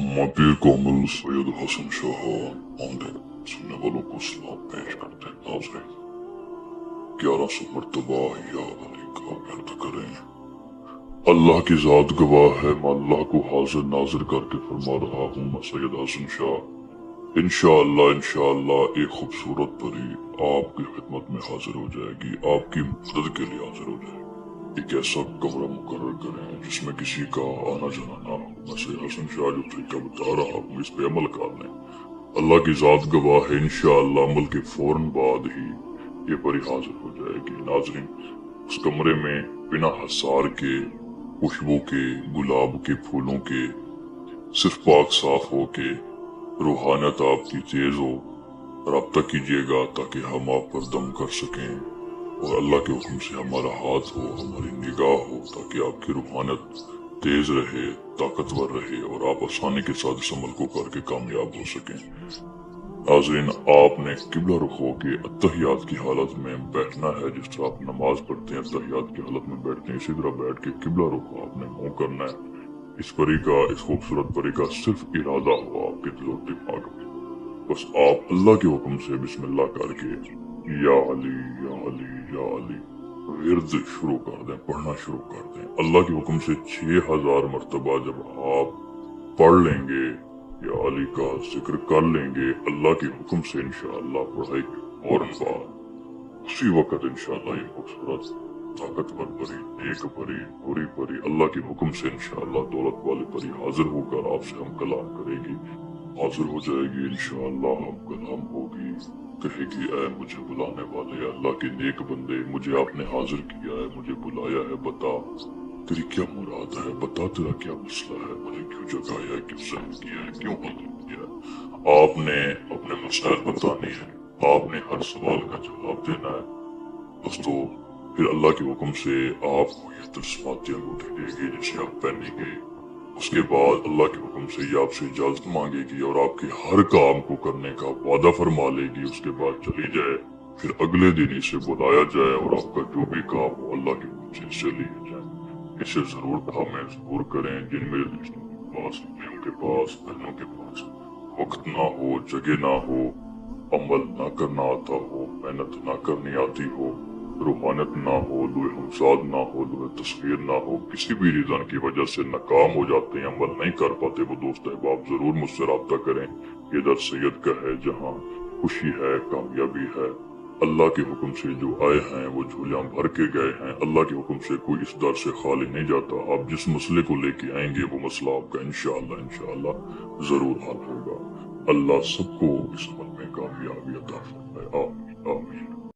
मपीर कोमल सैयद हसन शाह आमदे सुनने वालों को सलाम पेश करते हैं। नाज़रीन 1100 मरतबा या अली का व्यर्थ करें। अल्लाह की जात गवाह है, मैं अल्लाह को हाजिर नाजिर करके फरमा रहा हूँ। मैं सैयद हसन शाह इंशाअल्लाह एक खूबसूरत परी आपकी खिदमत में हाजिर हो जाएगी, आपकी मदद के लिए हाजिर हो जाएगी। एक ऐसा कमरा मुकर्रर करें जिसमें किसी का आना जाना ना हो। मैं सैयद हसन शाह जो तरीका बता रहा हूँ इस पे अमल कर लें। अल्लाह की जात गवाह है, इंशाअल्लाह अमल के फौरन बाद ही ये परी हाजिर हो जाएगी। नाजरीन उस कमरे में बिना हसार के, खुशबू के, गुलाब के फूलों के, सिर्फ पाक साफ हो के रूहानियत आपकी तेज हो, राब्ता कीजिएगा ताकि हम आप पर दम कर सकें और अल्लाह के हुक्म से हमारा हाथ हो, हमारी निगाह हो, ताकि आपकी रूहानियत तेज रहे, ताकतवर रहे और आप आसानी के साथ इस अमल को करके कामयाब हो सकें। नाज़रीन आपने किबला रुख होके अत्तहियात की हालत में बैठना है। जिस तरह आप नमाज पढ़ते हैं अत्तहियात की हालत में बैठते हैं, इसी तरह बैठ के किबला रुख आपने मुंह करना है। इस परी का, इस खूबसूरत परी का सिर्फ इरादा हो आपके दिल और दिमाग में, बस आप अल्लाह के हुक्म से बिस्मिल्लाह करके या अली या अली या अली विर्द शुरू कर दें, पढ़ना शुरू कर दें। अल्लाह के हुक्म से 6000 मरतबा जब आप पढ़ लेंगे या अली का जिक्र कर लेंगे, अल्लाह के हुक्म से इंशाअल्लाह पढ़ाई के फौरन बाद उसी वक्त इंशाअल्लाह ये खूबसूरत ताकतवर परी, एक परी, बुरी परी अल्लाह के हुक्म से इंशाअल्लाह दौलत वाली परी हाजिर होकर आपसे हम कलाम करेगी, हाजिर हो जाएगी। इंशाअल्लाह हम कलाम होगी, कहेगी ऐ मुझे बुलाने वाले अल्लाह के नेक बंदे, मुझे आपने हाजिर किया है, मुझे बुलाया है, बता तेरी क्या मुराद है, बता तेरा क्या मसला है, मुझे क्यों जगाया है, क्यों सहन किया है, क्यों हाजिर किया है। आपने अपने मसाइल बताने हैं, आपने हर सवाल का जवाब देना है। दोस्तों फिर अल्लाह के हुक्म से आपको ये तस्माती अंगूठी देगी जिसे आप पहनेंगे। उसके बाद अल्लाह के हुक्म से ये आपसे इजाजत मांगेगी और आपके हर काम को करने का वादा फरमा लेगी। उसके बाद चली जाए, फिर अगले दिन इसे बुलाया जाए और आपका जो भी काम हो अल्लाह के हुक्म से इसे लिए जाए। इसे जरूर थामें, जरूर करें। जिन मेरे दोस्तों के पास, भाइयों के पास, बहनों के पास वक्त ना हो, जगह ना हो, अमल ना करना आता हो, मेहनत ना करनी आती हो, रूहानियत ना हो, लूहे हमसाद ना हो, लूहे तस्वीर ना हो, किसी भी रीजन की वजह से नाकाम हो जाते हैं, अमल नहीं कर पाते वो दोस्त अहबाब जरूर मुझसे राब्ता करें। ये दर सैयद का है जहाँ खुशी है, कामयाबी है। अल्लाह के हुक्म से जो आए हैं वो झोलियां भर के गए हैं। अल्लाह के हुक्म से कोई इस दर से खाली नहीं जाता। आप जिस मसले को लेके आएंगे वो मसला आपका इंशाअल्लाह जरूर हल होगा। अल्लाह सबको इस अमल में कामयाबी अता